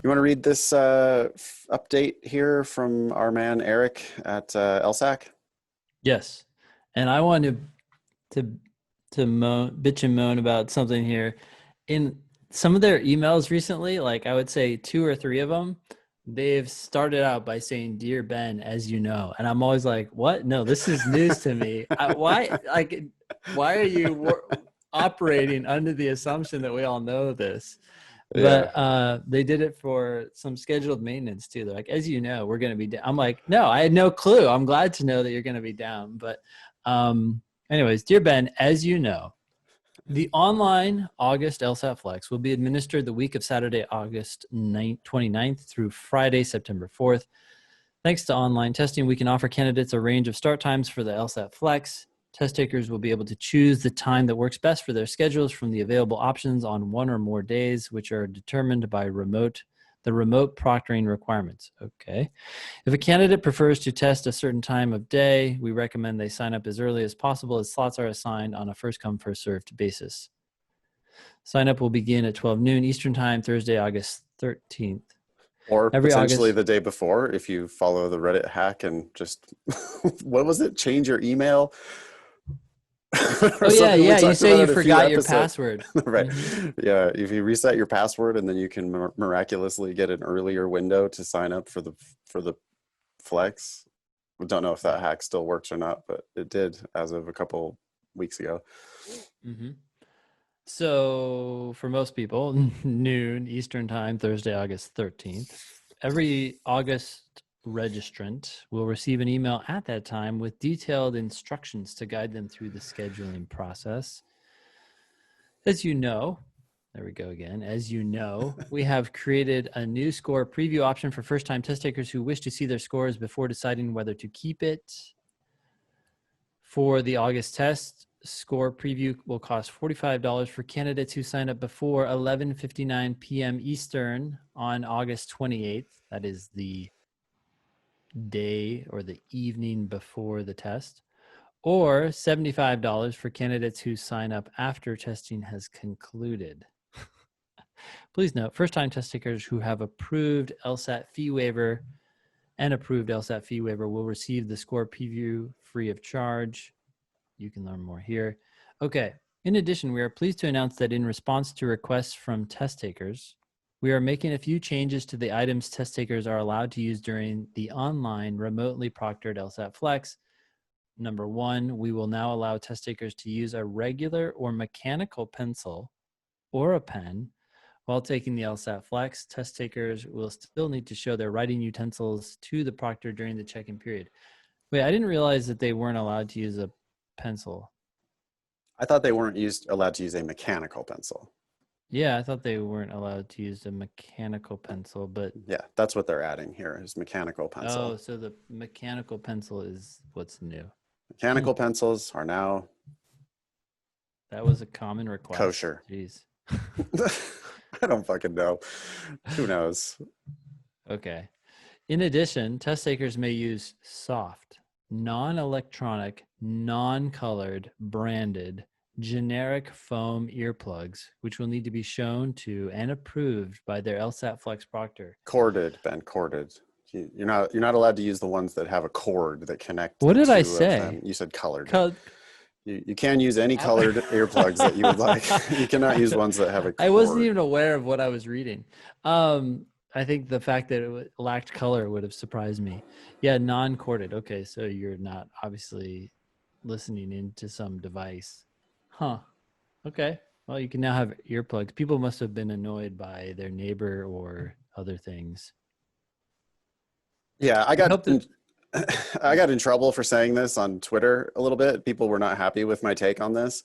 You want to read this update here from our man Eric at LSAC? Yes. And I wanted to bitch and moan about something here. In some of their emails recently, like I would say 2 or 3 of them, they've started out by saying, "Dear Ben, as you know," and I'm always like, "What? No, this is news to me. Why are you operating under the assumption that we all know this?" Yeah. But they did it for some scheduled maintenance too. They're like, "As you know, we're going to be down." I'm like, "No, I had no clue. I'm glad to know that you're going to be down." But anyways, dear Ben, as you know, the online August LSAT-Flex will be administered the week of Saturday, August 29th through Friday, September 4th. Thanks to online testing, we can offer candidates a range of start times for the LSAT-Flex. Test takers will be able to choose the time that works best for their schedules from the available options on one or more days, which are determined by the remote proctoring requirements. Okay. If a candidate prefers to test a certain time of day, we recommend they sign up as early as possible, as slots are assigned on a first-come, first-served basis. Sign up will begin at 12 noon Eastern Time, Thursday, August 13th. Or Every potentially August. the day before, if you follow the Reddit hack and just, what was it? Change your email or Oh, yeah, something. We yeah. You talked say about you it a few forgot your episodes. password. Right. Mm-hmm. Yeah. If you reset your password and then you can miraculously get an earlier window to sign up for the Flex. We don't know if that hack still works or not, but it did as of a couple weeks ago. Mm-hmm. So for most people, noon Eastern Time, Thursday, August 13th. Every August registrant will receive an email at that time with detailed instructions to guide them through the scheduling process. As you know, there we go again. As you know, we have created a new score preview option for first-time test takers who wish to see their scores before deciding whether to keep it. For the August test, score preview will cost $45 for candidates who sign up before 11:59 p.m. Eastern on August 28th. That is the day or the evening before the test. Or $75 for candidates who sign up after testing has concluded. Please note, first-time test takers who have approved LSAT fee waiver will receive the score preview free of charge. You can learn more here. Okay. In addition, we are pleased to announce that in response to requests from test takers, we are making a few changes to the items test takers are allowed to use during the online remotely proctored LSAT-Flex. Number 1, we will now allow test takers to use a regular or mechanical pencil or a pen while taking the LSAT-Flex. Test takers will still need to show their writing utensils to the proctor during the check-in period. Wait, I didn't realize that they weren't allowed to use a pencil. I thought they weren't allowed to use a mechanical pencil. Yeah, I thought they weren't allowed to use a mechanical pencil, but Yeah, that's what they're adding here is mechanical pencil. oh, so the mechanical pencil is what's new. Mechanical pencils are now That was a common request. kosher. Jeez. I don't fucking know. Who knows? Okay. In addition, test takers may use soft, non-electronic, non-colored, branded, generic foam earplugs, which will need to be shown to and approved by their LSAT-Flex proctor. Corded, Ben, corded. You're not allowed to use the ones that have a cord that connect What the did I two of say? them. You said colored. Co- You can use any colored earplugs that you would like. You cannot use ones that have a cord. I wasn't even aware of what I was reading. I think the fact that it lacked color would have surprised me. Yeah, non-corded. Okay, so you're not obviously listening into some device. Huh. Okay. Well, you can now have earplugs. People must have been annoyed by their neighbor or other things. Yeah, I hope that I got in trouble for saying this on Twitter a little bit. People were not happy with my take on this.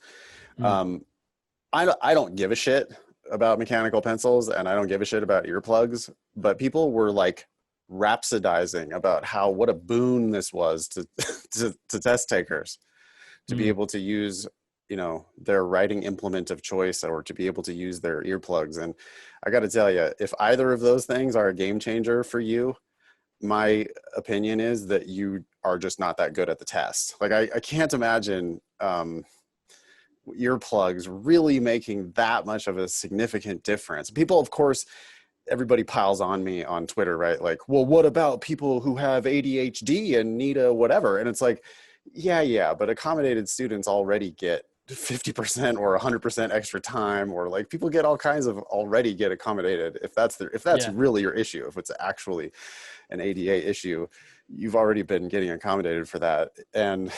I don't give a shit about mechanical pencils and I don't give a shit about earplugs, but people were like rhapsodizing about what a boon this was to to test takers to be able to use, their writing implement of choice or to be able to use their earplugs. And I got to tell you, if either of those things are a game changer for you, my opinion is that you are just not that good at the test. Like I can't imagine earplugs really making that much of a significant difference. People, of course, everybody piles on me on Twitter, right? Like, well, what about people who have ADHD and need a whatever? And it's like, yeah, but accommodated students already get 50% or 100% extra time, or like people get all kinds of already get accommodated. If that's Yeah. really your issue, if it's actually an ADA issue, you've already been getting accommodated for that. And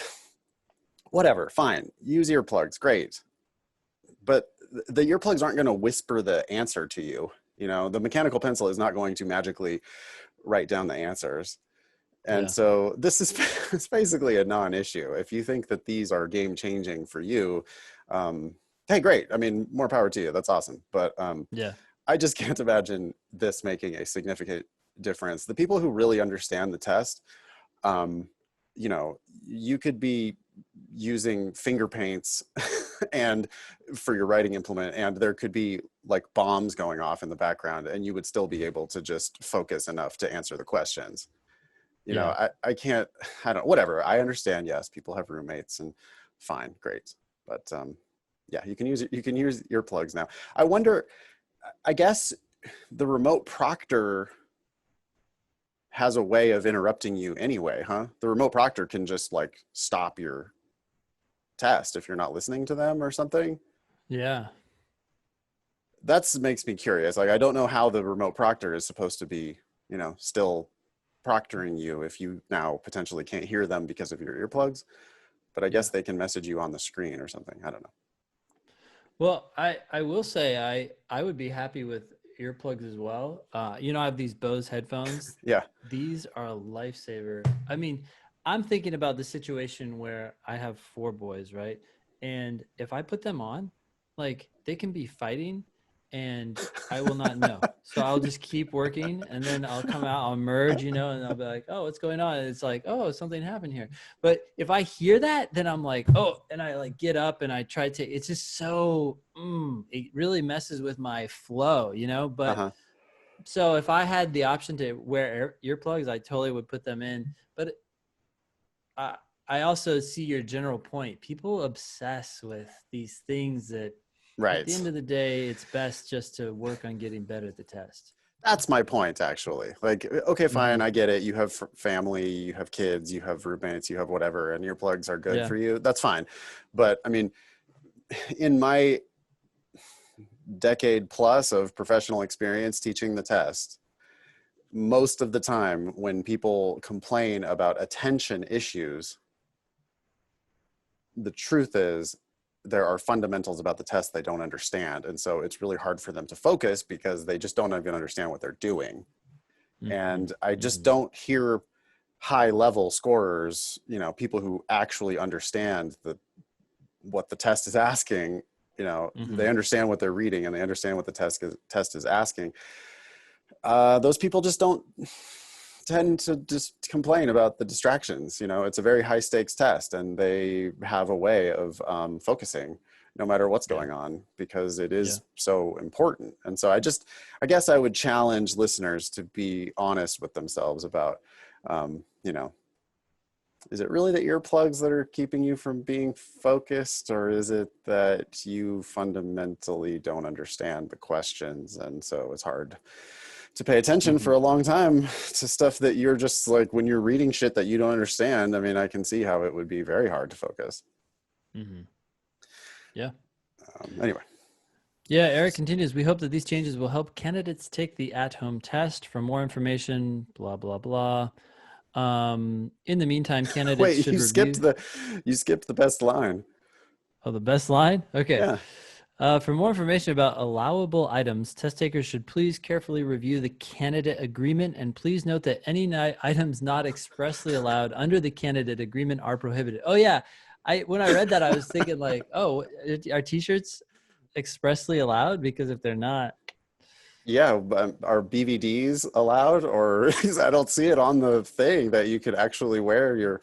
whatever, fine, use earplugs, great. But the earplugs aren't going to whisper the answer to you. You know, the mechanical pencil is not going to magically write down the answers. And Yeah. so this is it's basically a non-issue. If you think that these are game changing for you, hey, great. I mean, more power to you. That's awesome. But Yeah. I just can't imagine this making a significant difference. The people who really understand the test, you know, you could be using finger paints and for your writing implement, and there could be like bombs going off in the background, and you would still be able to just focus enough to answer the questions. You know, Yeah. I can't, I don't, whatever. I understand. Yes, people have roommates, and fine, great. But yeah, you can use earplugs now. I wonder, I guess the remote proctor has a way of interrupting you anyway, huh? The remote proctor can just like stop your test if you're not listening to them or something. Yeah. That makes me curious. Like, I don't know how the remote proctor is supposed to be, you know, still proctoring you if you now potentially can't hear them because of your earplugs. But I Yeah. guess they can message you on the screen or something. I don't know. Well, I will say I would be happy with earplugs as well. You know, I have these Bose headphones. Yeah. These are a lifesaver. I mean, I'm thinking about the situation where I have 4 boys, right? And if I put them on, like they can be fighting and I will not know. So I'll just keep working and then I'll come out, I'll merge, you know, and I'll be like, oh, what's going on? And it's like, oh, something happened here. But if I hear that, then I'm like, oh, and I like get up and I try to, it's just so, it really messes with my flow, you know? But Uh-huh. so if I had the option to wear earplugs, I totally would put them in. But I, I also see your general point. People obsess with these things that at the Right. end of the day, it's best just to work on getting better at the test. That's my point, actually. Like, okay, fine, Mm-hmm. I get it. You have family, you have kids, you have roommates, you have whatever, and earplugs are good Yeah. for you. That's fine. But I mean, in my decade plus of professional experience teaching the test, most of the time when people complain about attention issues, the truth is there are fundamentals about the test they don't understand. And so it's really hard for them to focus because they just don't even understand what they're doing. Mm-hmm. And I just Mm-hmm. don't hear high level scorers, you know, people who actually understand what the test is asking. You know, Mm-hmm. they understand what they're reading and they understand what the test is asking. Those people just don't tend to just complain about the distractions. You know, it's a very high stakes test and they have a way of focusing no matter what's Yeah. going on because it Yeah. is so important. And so I guess I would challenge listeners to be honest with themselves about, you know, is it really the earplugs that are keeping you from being focused, or is it that you fundamentally don't understand the questions and so it's hard to pay attention Mm-hmm. for a long time to stuff that you're just like, when you're reading shit that you don't understand? I mean, I can see how it would be very hard to focus. Mm-hmm. Yeah. Anyway. Yeah, Eric continues. We hope that these changes will help candidates take the at-home test. For more information, blah blah blah. In the meantime, candidates Wait, should review. you skipped the best line. Oh, the best line? Okay. Yeah. For more information about allowable items, test takers should please carefully review the candidate agreement and please note that any items not expressly allowed under the candidate agreement are prohibited. Oh yeah, when I read that I was thinking like, oh, are t-shirts expressly allowed? Because if they're not, Yeah, but are BVDs allowed? Or because I don't see it on the thing that you could actually wear your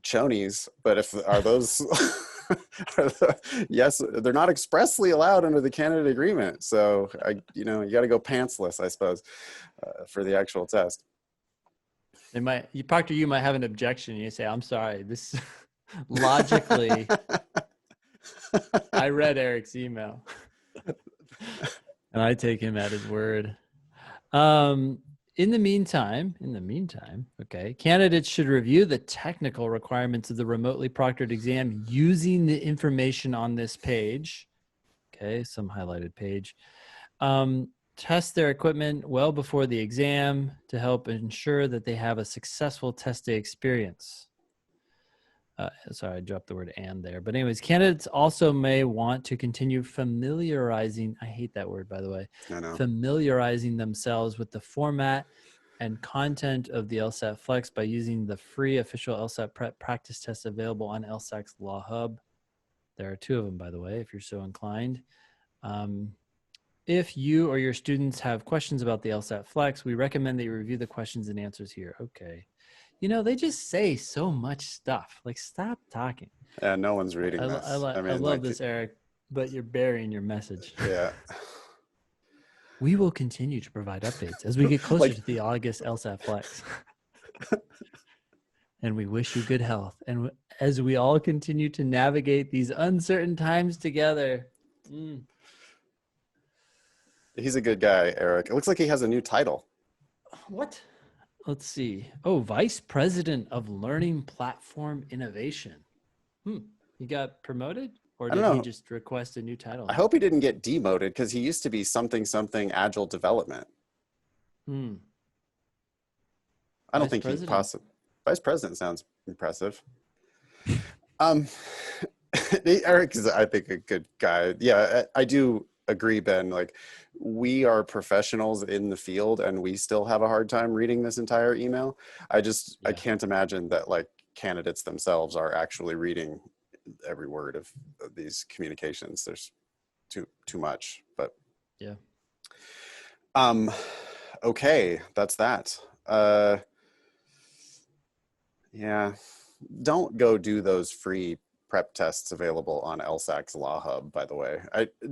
chonies. But if are those yes, they're not expressly allowed under the candidate agreement. So you know, you got to go pantsless, I suppose, for the actual test. they might Proctor, you might have an objection. You say, I'm sorry, this logically, I read Eric's email and I take him at his word. In the meantime, okay, candidates should review the technical requirements of the remotely proctored exam using the information on this page. Okay, some highlighted page. Test their equipment well before the exam to help ensure that they have a successful test day experience. Sorry, I dropped the word "and" there. But anyways, candidates also may want to continue familiarizing, I hate that word, by the way, I know. familiarizing themselves with the format and content of the LSAT-Flex by using the free official LSAT prep practice tests available on LSAC's Law Hub. There are 2 of them, by the way, if you're so inclined. If you or your students have questions about the LSAT-Flex, we recommend that you review the questions and answers here. Okay. You know, they just say so much stuff. Like, stop talking. Yeah, no one's reading this. I I mean, love like, this, Eric, but you're burying your message. yeah. We will continue to provide updates as we get closer Like, to the August LSAT-Flex. And we wish you good health. And as we all continue to navigate these uncertain times together. he's a good guy, Eric. It looks like he has a new title. What? Let's see. Oh, Vice President of Learning Platform Innovation. He got promoted, or I don't did he know. just request a new title? I hope he didn't get demoted because he used to be something agile development. Hmm. I don't Vice think he President. possibly. Vice president sounds impressive. Eric is, I think, a good guy. Yeah, I do agree, Ben. Like, we are professionals in the field, and we still have a hard time reading this entire email. I Yeah. can't imagine that like candidates themselves are actually reading every word of these communications. There's too much. But Yeah. Okay, that's that. Yeah, don't go do those free prep tests available on LSAC's Law Hub, by the way.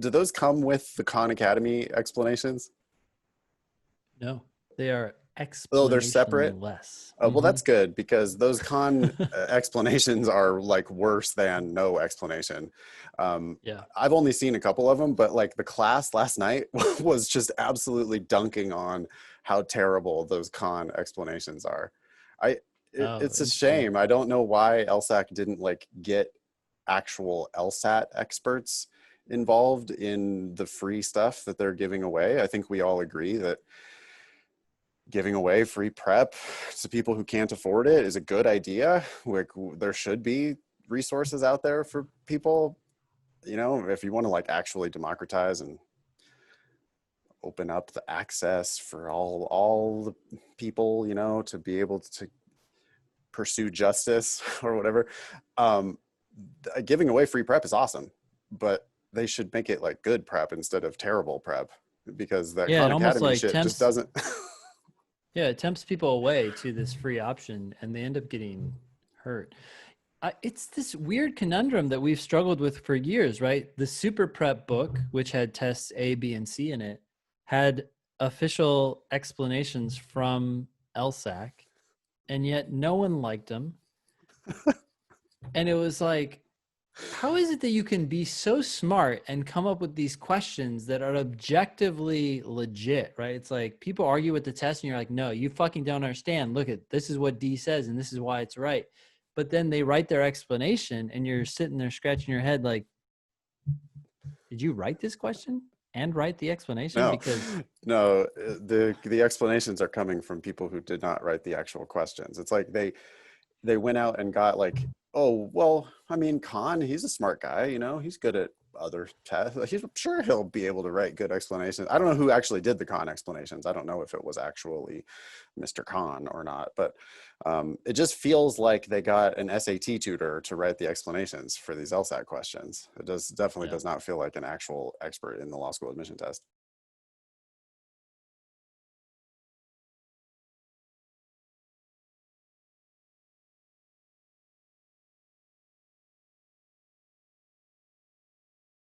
Do those come with the Khan Academy explanations? No, they are Oh, they're separate? explanationless. Well, that's good because those Khan explanations are like worse than no explanation. Yeah. I've only seen a couple of them, but like the class last night was just absolutely dunking on how terrible those Khan explanations are. Oh, It's a interesting. shame. I don't know why LSAC didn't like get actual LSAT experts involved in the free stuff that they're giving away. I think we all agree that giving away free prep to people who can't afford it is a good idea. Like, there should be resources out there for people, you know, if you want to like actually democratize and open up the access for all the people, you know, to be able to pursue justice or whatever. Giving away free prep is awesome, but they should make it like good prep instead of terrible prep, because that Yeah, it Khan almost Academy like shit just tempts. doesn't. Yeah, it tempts people away to this free option, and they end up getting hurt. It's this weird conundrum that we've struggled with for years, right? The Super Prep book, which had tests A, B, and C in it, had official explanations from LSAC, and yet no one liked them. And it was like, how is it that you can be so smart and come up with these questions that are objectively legit, right? It's like people argue with the test and you're like, no, you fucking don't understand. Look, at this is what D says and this is why it's right. But then they write their explanation and you're sitting there scratching your head like, did you write this question and write the explanation? No, Because no, the explanations are coming from people who did not write the actual questions. It's like they went out and got like, oh, well, I mean, Khan, he's a smart guy, you know, he's good at other tests. He's sure he'll be able to write good explanations. I don't know who actually did the Khan explanations. I don't know if it was actually Mr. Khan or not, but it just feels like they got an SAT tutor to write the explanations for these LSAT questions. It definitely does not feel like an actual expert in the law school admission test.